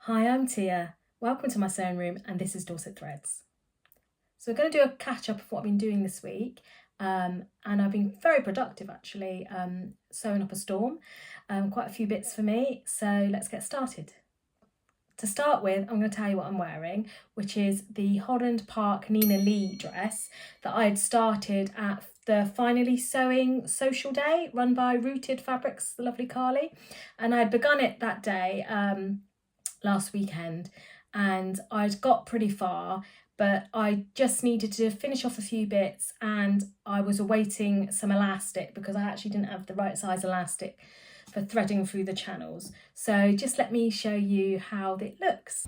Hi, I'm Tia. Welcome to my sewing room, and this is Dorset.Threads. So we're going to do a catch up of what I've been doing this week, and I've been very productive actually, sewing up a storm, quite a few bits for me, so let's get started. To start with, I'm going to tell you what I'm wearing, which is the Holland Park Nina Lee dress that I had started at the Finally Sewing social day run by Rooted Fabrics, the lovely Carly, and I'd begun it that day last weekend, and I'd got pretty far, but I just needed to finish off a few bits, and I was awaiting some elastic because I actually didn't have the right size elastic for threading through the channels. So just let me show you how it looks.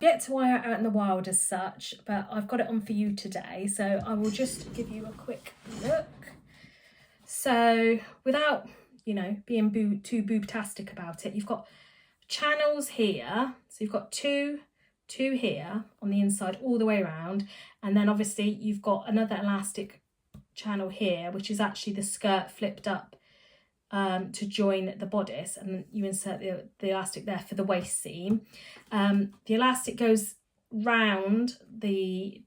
Yet to wire out in the wild as such, but I've got it on for you today, so I will just give you a quick look. So without, being too boobtastic about it, you've got channels here. So you've got two here on the inside all the way around. And then obviously you've got another elastic channel here, which is actually the skirt flipped up to join the bodice. And then you insert the elastic there for the waist seam. The elastic goes round the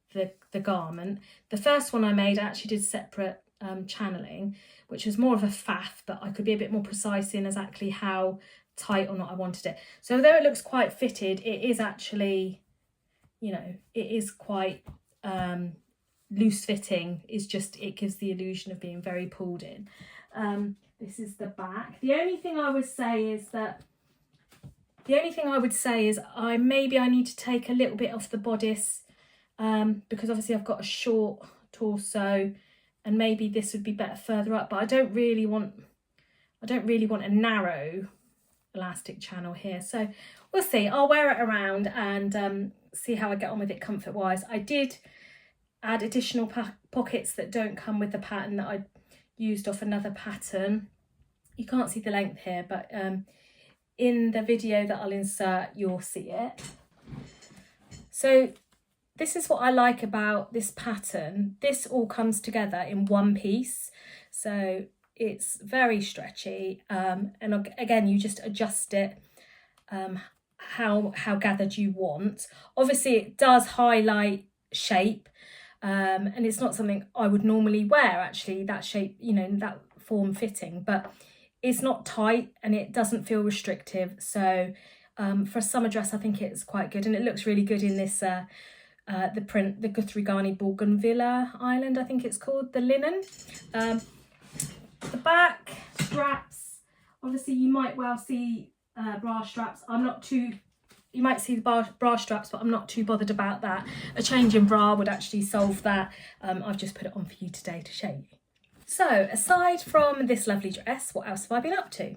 garment. The first one I made, I actually did separate channeling, which was more of a faff, but I could be a bit more precise in exactly how tight or not I wanted it. So though it looks quite fitted, it is actually, it is quite loose fitting. It's just, it gives the illusion of being very pulled in. This is the back. The only thing I would say is I need to take a little bit off the bodice, because obviously I've got a short torso, and maybe this would be better further up, but I don't really want a narrow elastic channel here. So we'll see. I'll wear it around and see how I get on with it comfort wise. I did add additional pockets that don't come with the pattern that I used off another pattern. You can't see the length here, but in the video that I'll insert, you'll see it. So this is what I like about this pattern. This all comes together in one piece. So it's very stretchy. And again, you just adjust it how gathered you want. Obviously, it does highlight shape. And it's not something I would normally wear, actually, that shape, that form fitting. But it's not tight and it doesn't feel restrictive. So for a summer dress, I think it's quite good. And it looks really good in this the print, the Guthrie Ghani Bougainvillea Island, I think it's called, the linen. The back straps, obviously you might well see bra straps. You might see the bra straps, but I'm not too bothered about that. A change in bra would actually solve that. I've just put it on for you today to show you. So aside from this lovely dress, what else have I been up to?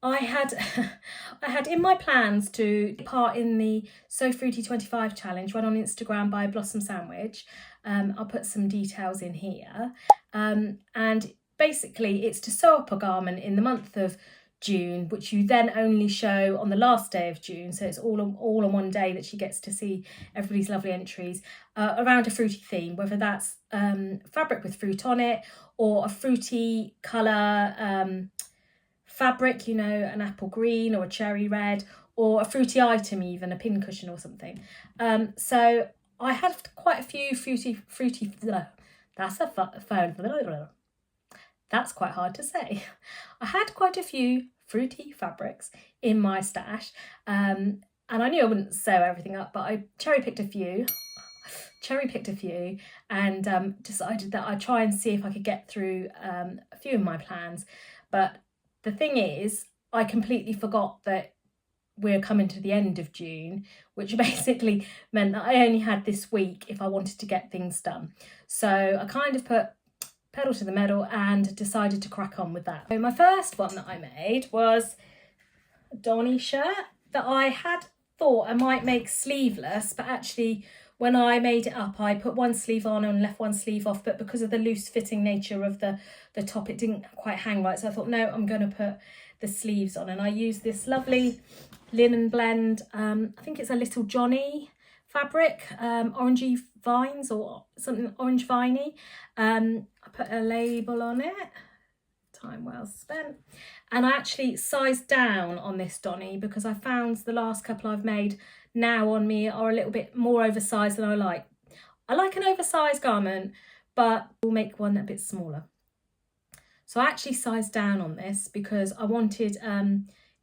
I had in my plans to take part in the So Fruity 25 challenge run on Instagram by Blossom Sandwich. I'll put some details in here. And basically it's to sew up a garment in the month of June, which you then only show on the last day of June. So it's all on one day that she gets to see everybody's lovely entries around a fruity theme, whether that's fabric with fruit on it or a fruity colour fabric, an apple green or a cherry red, or a fruity item, even a pin cushion or something. So I had quite a few fruity, that's a phone. That's quite hard to say. I had quite a few fruity fabrics in my stash, and I knew I wouldn't sew everything up, but I cherry picked a few and decided that I'd try and see if I could get through a few of my plans. But the thing is, I completely forgot that we're coming to the end of June, which basically meant that I only had this week if I wanted to get things done. So I kind of put pedal to the metal and decided to crack on with that. So my first one that I made was a Donny shirt that I had thought I might make sleeveless, but actually when I made it up, I put one sleeve on and left one sleeve off, but because of the loose fitting nature of the top, it didn't quite hang right. So I thought, no, I'm going to put the sleeves on. And I used this lovely linen blend. I think it's a little Johnny fabric, orangey vines or something orange viney. I put a label on it, time well spent, and I actually sized down on this Donny because I found the last couple I've made now on me are a little bit more oversized than I like. I like an oversized garment, but we'll make one a bit smaller. So I actually sized down on this because I wanted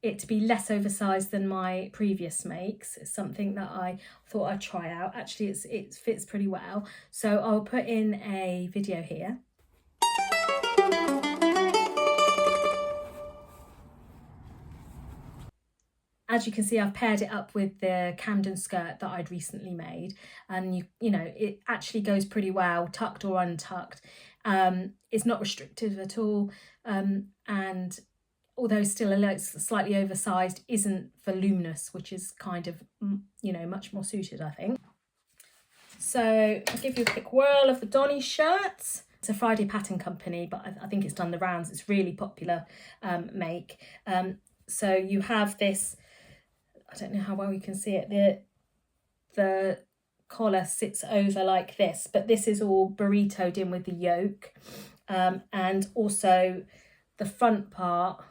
it to be less oversized than my previous makes. It's something that I thought I'd try out. Actually, it fits pretty well. So I'll put in a video here. As you can see, I've paired it up with the Camden skirt that I'd recently made, and you know, it actually goes pretty well, tucked or untucked. It's not restrictive at all, and although still slightly oversized, isn't voluminous, which is kind of, you know, much more suited, I think. So I'll give you a quick whirl of the Donny shirts. It's a Friday Pattern Company, but I think it's done the rounds. It's really popular make. So you have this, I don't know how well you can see it, the collar sits over like this, but this is all burritoed in with the yoke, and also the front part,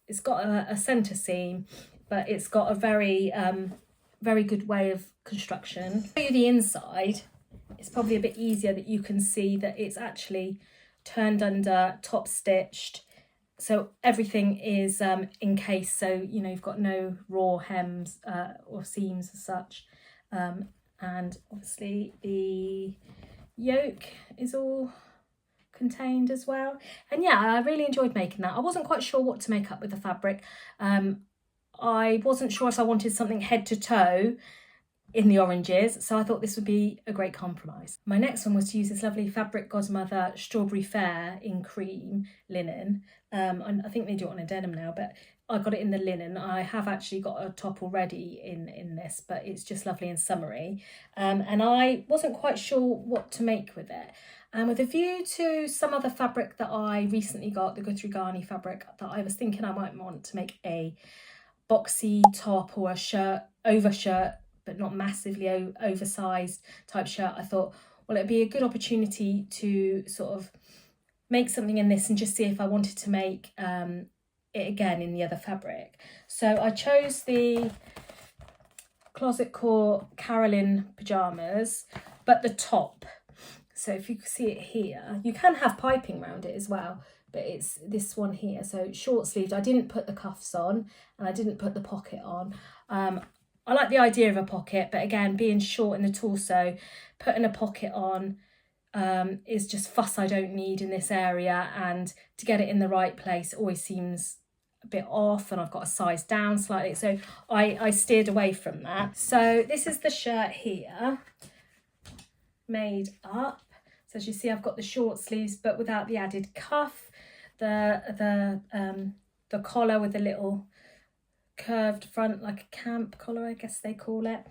it's got a centre seam, but it's got a very very good way of construction. To show you the inside, it's probably a bit easier that you can see that it's actually turned under, top stitched, so everything is encased, so you know, you've got no raw hems or seams as such, and obviously the yoke is all contained as well. And yeah, I really enjoyed making that. I wasn't quite sure what to make up with the fabric. I wasn't sure if I wanted something head to toe in the oranges, so I thought this would be a great compromise. My next one was to use this lovely fabric Godmother Strawberry Fayre in cream linen. I think they do it on a denim now, but I got it in the linen. I have actually got a top already in this, but it's just lovely and summery. And I wasn't quite sure what to make with it. And with a view to some other fabric that I recently got, the Guthrie Ghani fabric, that I was thinking I might want to make a boxy top or a shirt, overshirt, but not massively oversized type shirt, I thought, well, it'd be a good opportunity to sort of make something in this and just see if I wanted to make it again in the other fabric. So I chose the Closet Core Carolyn pyjamas, but the top. So if you can see it here, you can have piping around it as well, but it's this one here. So short sleeved. I didn't put the cuffs on and I didn't put the pocket on. I like the idea of a pocket, but again, being short in the torso, putting a pocket on is just fuss I don't need in this area, and to get it in the right place always seems a bit off, and I've got to size down slightly, so I steered away from that. So this is the shirt here, made up. So as you see, I've got the short sleeves but without the added cuff, the collar with a little curved front, like a camp collar, I guess they call it.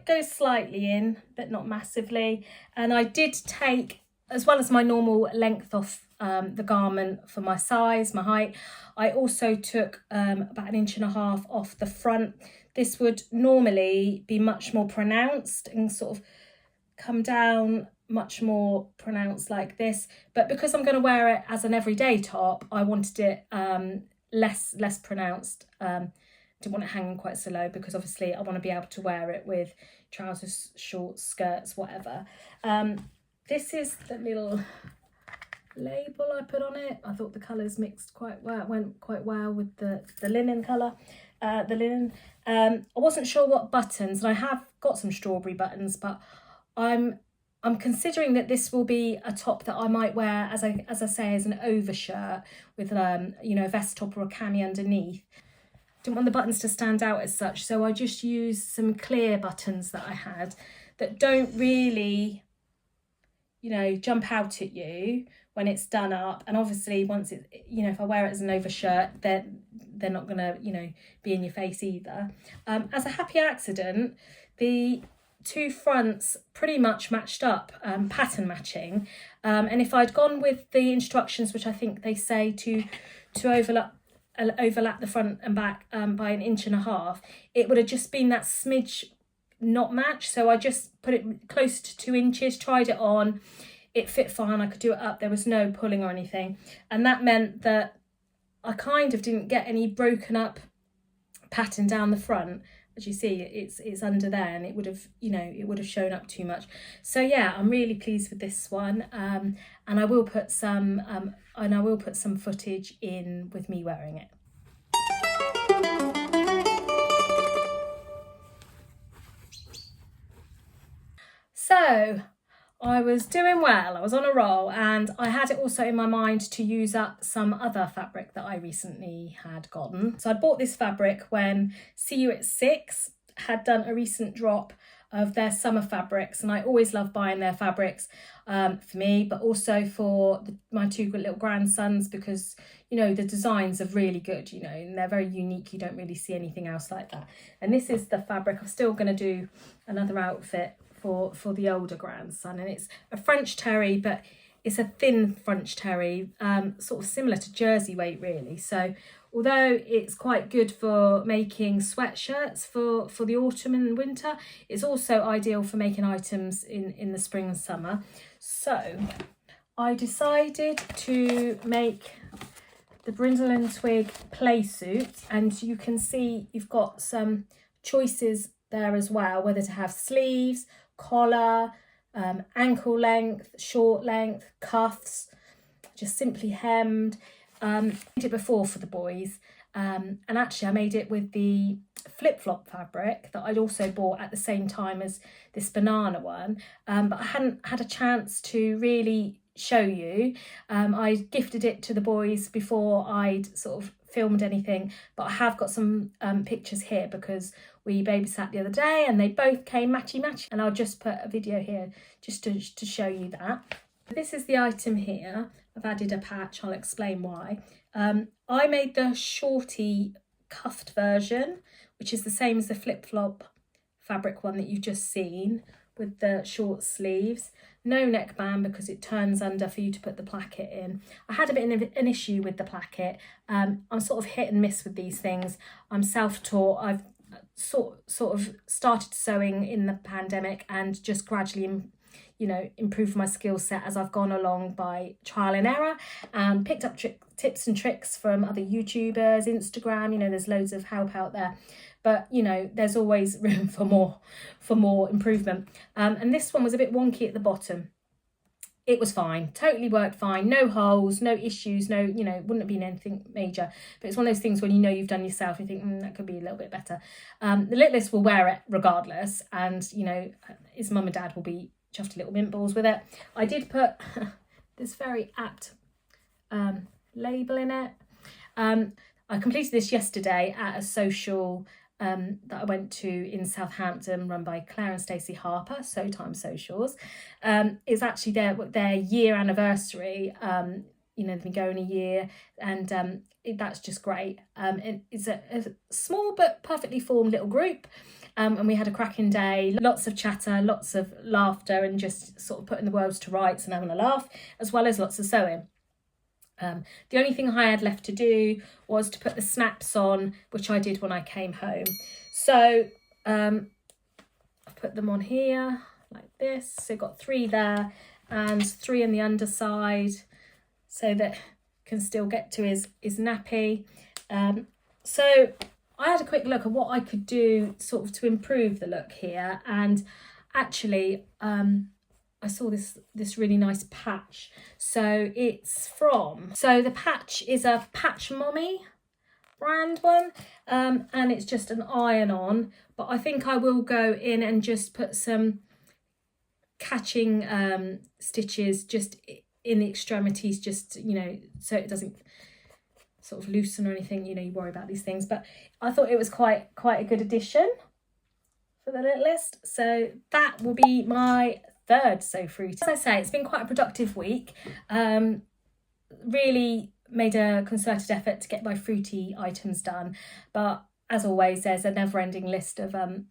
Goes slightly in, but not massively. And I did take, as well as my normal length off the garment for my size, my height, I also took about 1.5 inches off the front. This would normally be much more pronounced and sort of come down much more pronounced like this, but because I'm going to wear it as an everyday top, I wanted it less pronounced. Didn't want it hanging quite so low, because obviously I want to be able to wear it with trousers, shorts, skirts, whatever. This is the little label I put on it. I thought the colours mixed quite well, went quite well with the linen colour, the linen. I wasn't sure what buttons, and I have got some strawberry buttons, but I'm considering that this will be a top that I might wear, as I say, as an overshirt with you know, a vest top or a cami underneath. Didn't want the buttons to stand out as such, so I just used some clear buttons that I had that don't really, you know, jump out at you when it's done up. And obviously once it, you know, if I wear it as an overshirt, they're not gonna, you know, be in your face either. As a happy accident, the two fronts pretty much matched up, pattern matching, and if I'd gone with the instructions, which I think they say to overlap the front and back by 1.5 inches, it would have just been that smidge not match, so I just put it close to 2 inches, tried it on, it fit fine, I could do it up, there was no pulling or anything, and that meant that I kind of didn't get any broken up pattern down the front. As you see, it's under there, and it would have, you know, it would have shown up too much. So yeah, I'm really pleased with this one, and I will put some footage in with me wearing it. So I was doing well, I was on a roll, and I had it also in my mind to use up some other fabric that I recently had gotten. So I bought this fabric when See You at 6 had done a recent drop of their summer fabrics, and I always love buying their fabrics for me, but also for my 2 little grandsons, because, you know, the designs are really good, you know, and they're very unique. You don't really see anything else like that. And this is the fabric. I'm still going to do another outfit for the older grandson, and it's a French terry, but it's a thin French terry, sort of similar to jersey weight really. So although it's quite good for making sweatshirts for the autumn and winter, it's also ideal for making items in the spring and summer. So I decided to make the Brindille and Twig Playsuit, and you can see you've got some choices there as well, whether to have sleeves, collar, ankle length, short length, cuffs, just simply hemmed. I did it before for the boys, and actually I made it with the flip-flop fabric that I'd also bought at the same time as this banana one, but I hadn't had a chance to really show you. I gifted it to the boys before I'd sort of filmed anything, but I have got some pictures here because we babysat the other day and they both came matchy, and I'll just put a video here just to show you that. This is the item here. I've added a patch, I'll explain why. I made the shorty cuffed version, which is the same as the flip-flop fabric one that you've just seen, with the short sleeves. No neckband because it turns under for you to put the placket in. I had a bit of an issue with the placket. I'm sort of hit and miss with these things. I'm self-taught. I've sort of started sewing in the pandemic and just gradually, you know, improved my skill set as I've gone along by trial and error, and picked up tips and tricks from other YouTubers, Instagram. You know, there's loads of help out there, but you know, there's always room for more improvement. And this one was a bit wonky at the bottom. It was fine, totally worked fine, no holes, no issues, no, you know, wouldn't have been anything major. But it's one of those things when you know you've done yourself, you think that could be a little bit better. The littlest will wear it regardless, and you know, his mum and dad will be chuffed little mint balls with it. I did put this very apt label in it. I completed this yesterday at a social that I went to in Southampton, run by Claire and Stacey Harper, So Time Socials. It's actually their year anniversary. You know, they've been going a year, and that's just great. It's a small but perfectly formed little group. And we had a cracking day, lots of chatter, lots of laughter, and just sort of putting the worlds to rights and having a laugh, as well as lots of sewing. The only thing I had left to do was to put the snaps on, which I did when I came home. So I've put them on here like this. So got 3 there and 3 on the underside, so that can still get to his nappy. So I had a quick look at what I could do sort of to improve the look here, and actually I saw this really nice patch. So the patch is a Patch Mommy brand one, and it's just an iron-on, but I think I will go in and just put some catching stitches just in the extremities, just, you know, so it doesn't sort of loosen or anything. You know, you worry about these things, but I thought it was quite a good addition for the littlest. So that will be my third sew fruit. As I say, it's been quite a productive week. Really made a concerted effort to get my fruity items done, but as always there's a never-ending list of other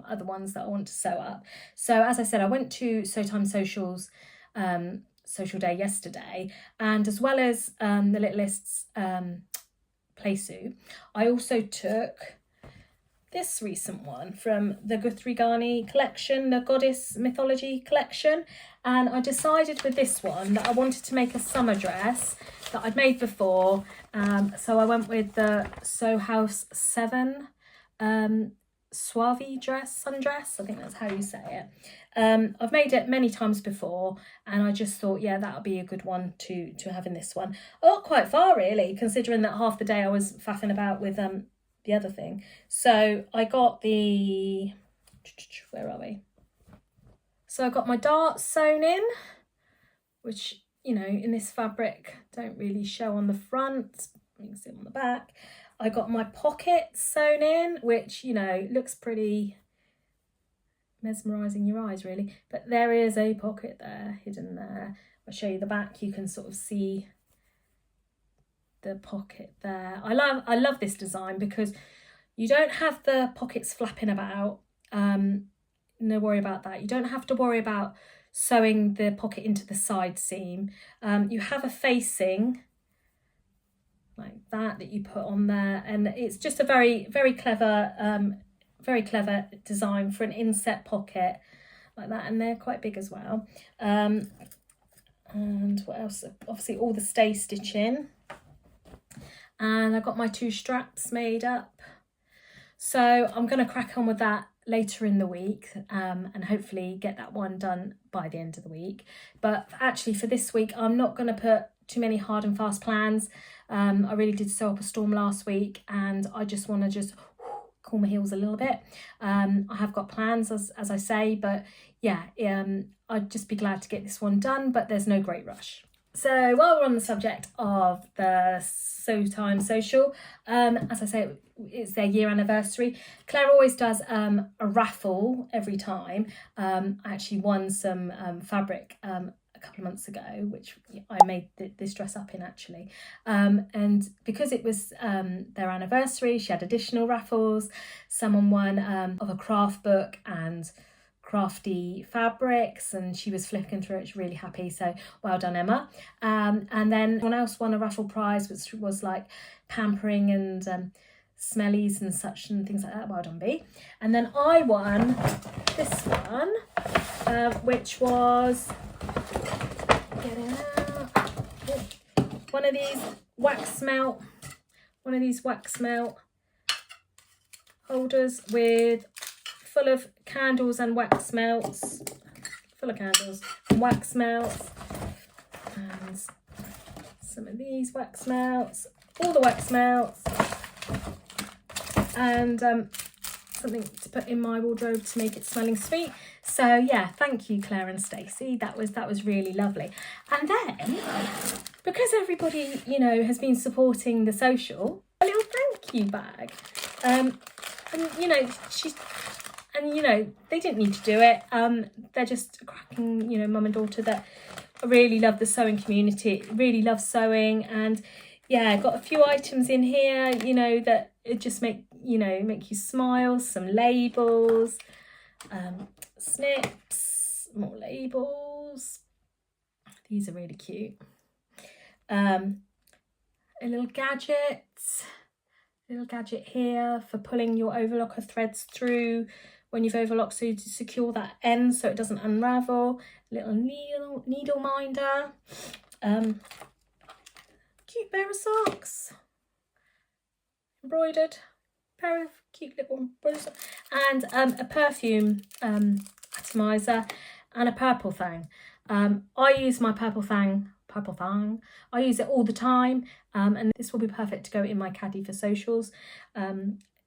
other ones that I want to sew up. So as I said, I went to So Time Socials social day yesterday, and as well as the littlest's playsuit, I also took this recent one from the Guthrie Ghani collection, the Goddess Mythology collection, and I decided with this one that I wanted to make a summer dress that I'd made before, so I went with the Sew House 7 Sauvie dress, Sundress, I think that's how you say it. I've made it many times before, and I just thought, yeah, that'll be a good one to have in this one. I got quite far really, considering that half the day I was faffing about with the other thing. So I got the, where are we? So I got my darts sewn in, which, you know, in this fabric don't really show on the front. You can see them on the back. I got my pockets sewn in, which, you know, looks pretty mesmerising your eyes really. But there is a pocket there, hidden there. I'll show you the back. You can sort of see the pocket there. I love this design because you don't have the pockets flapping about. No worry about that. You don't have to worry about sewing the pocket into the side seam. You have a facing like that you put on there, and it's just a very clever design for an inset pocket like that, and they're quite big as well. And what else? Obviously all the stay stitching, and I got my 2 straps made up, so I'm going to crack on with that later in the week, and hopefully get that one done by the end of the week. But actually for this week I'm not going to put too many hard and fast plans. I really did sew up a storm last week, and I just want to cool my heels a little bit. I have got plans as I say, but yeah, I'd just be glad to get this one done, but there's no great rush. So while we're on the subject of the Sew Time social, as I say, it's their year anniversary. Claire always does a raffle every time. I actually won some fabric a couple of months ago, which I made this dress up in actually, and because it was their anniversary, she had additional raffles. Someone won of a craft book and crafty fabrics, and she was flicking through it. She's really happy, so well done, Emma. And then someone else won a raffle prize, which was like pampering and smellies and such and things like that. Well done, B. And then I won this one, which was one of these wax melt holders with full of candles and wax melts, and some of these wax melts, all the wax melts, and something to put in my wardrobe to make it smelling sweet. So yeah, thank you Claire and Stacey, that was really lovely. And then because everybody, you know, has been supporting the social, a little thank you bag, and you know, they didn't need to do it. They're just a cracking, you know, mum and daughter that really love the sewing community, really love sewing. And yeah, I've got a few items in here, you know, that it just make you smile. Some labels, snips, more labels. These are really cute. A little gadget here for pulling your overlocker threads through when you've overlocked, so to secure that end so it doesn't unravel. Little needle minder, cute pair of socks, embroidered pair of cute little embroidered socks, and a perfume atomizer and a purple thing. I use my purple thing. I use it all the time, and this will be perfect to go in my caddy for socials.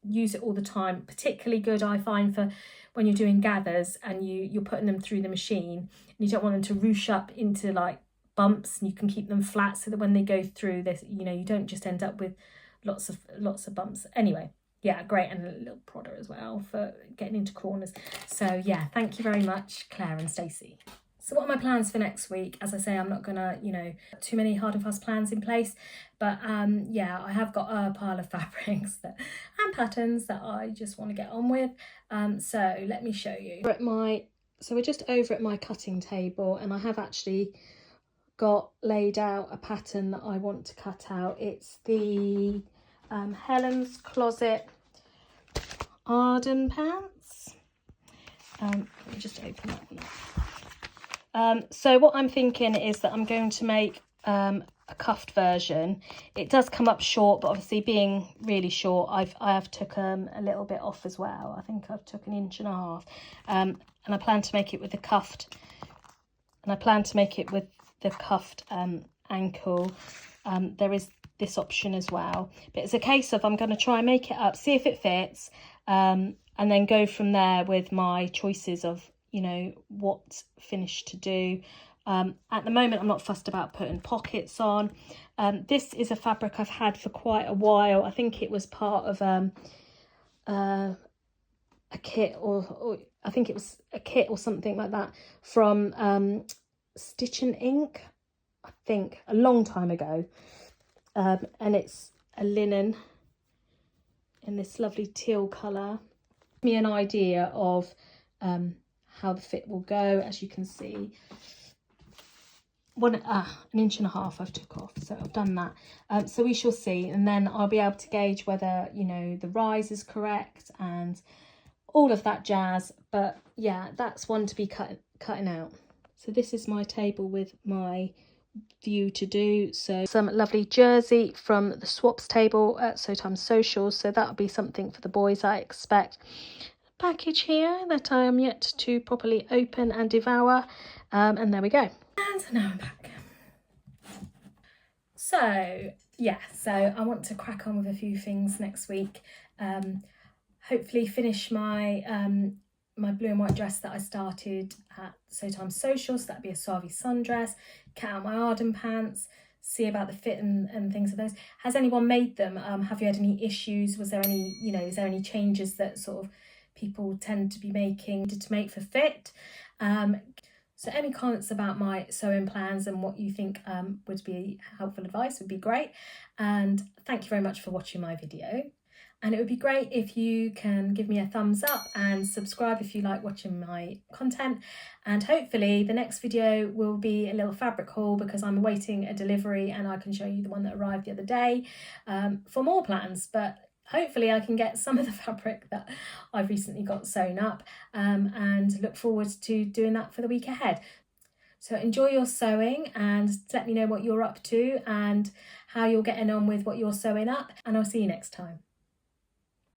Use it all the time. Particularly good, I find, for when you're doing gathers and you're putting them through the machine and you don't want them to ruche up into like bumps, and you can keep them flat so that when they go through this, you know, you don't just end up with lots of bumps. Anyway, yeah, great. And a little prodder as well for getting into corners. So yeah, thank you very much Claire and Stacey. So what are my plans for next week? As I say, I'm not gonna, you know, put too many hard and fast plans in place, but yeah, I have got a pile of fabrics and patterns that I just want to get on with. So let me show you. So we're just over at my cutting table, and I have actually got laid out a pattern that I want to cut out. It's the Helen's Closet Arden pants. Let me just open that one up. So what I'm thinking is that I'm going to make a cuffed version. It does come up short, but obviously being really short, I have took a little bit off as well. I think I've took 1.5 inches, and I plan to make it with the cuffed. And I plan to make it with the cuffed ankle. There is this option as well, but it's a case of I'm going to try and make it up, see if it fits, and then go from there with my choices of, you know, what finish to do. At the moment, I'm not fussed about putting pockets on. This is a fabric I've had for quite a while. I think it was part of a kit, or I think it was a kit or something like that from Stitch and Ink, I think, a long time ago. And it's a linen in this lovely teal colour. Give me an idea of how the fit will go. As you can see, 1.5 inches I've took off, so I've done that. So we shall see, and then I'll be able to gauge whether, you know, the rise is correct and all of that jazz. But yeah, that's one to be cutting out. So this is my table with my view to do. So some lovely jersey from the swaps table at So Time Socials, so that'll be something for the boys, I expect. Package here that I am yet to properly open and devour, and there we go. And now I'm back. So yeah, so I want to crack on with a few things next week. Hopefully finish my my blue and white dress that I started at So Time Social, so that'd be a Sauvie sundress. Cut out my Arden pants, see about the fit and things of those. Has anyone made them? Have you had any issues? Was there any, you know, is there any changes that sort of people tend to be making to make for fit? So any comments about my sewing plans and what you think would be helpful advice would be great. And thank you very much for watching my video. And it would be great if you can give me a thumbs up and subscribe if you like watching my content. And hopefully the next video will be a little fabric haul, because I'm awaiting a delivery and I can show you the one that arrived the other day for more plans. But hopefully I can get some of the fabric that I've recently got sewn up, and look forward to doing that for the week ahead. So enjoy your sewing and let me know what you're up to and how you're getting on with what you're sewing up, and I'll see you next time.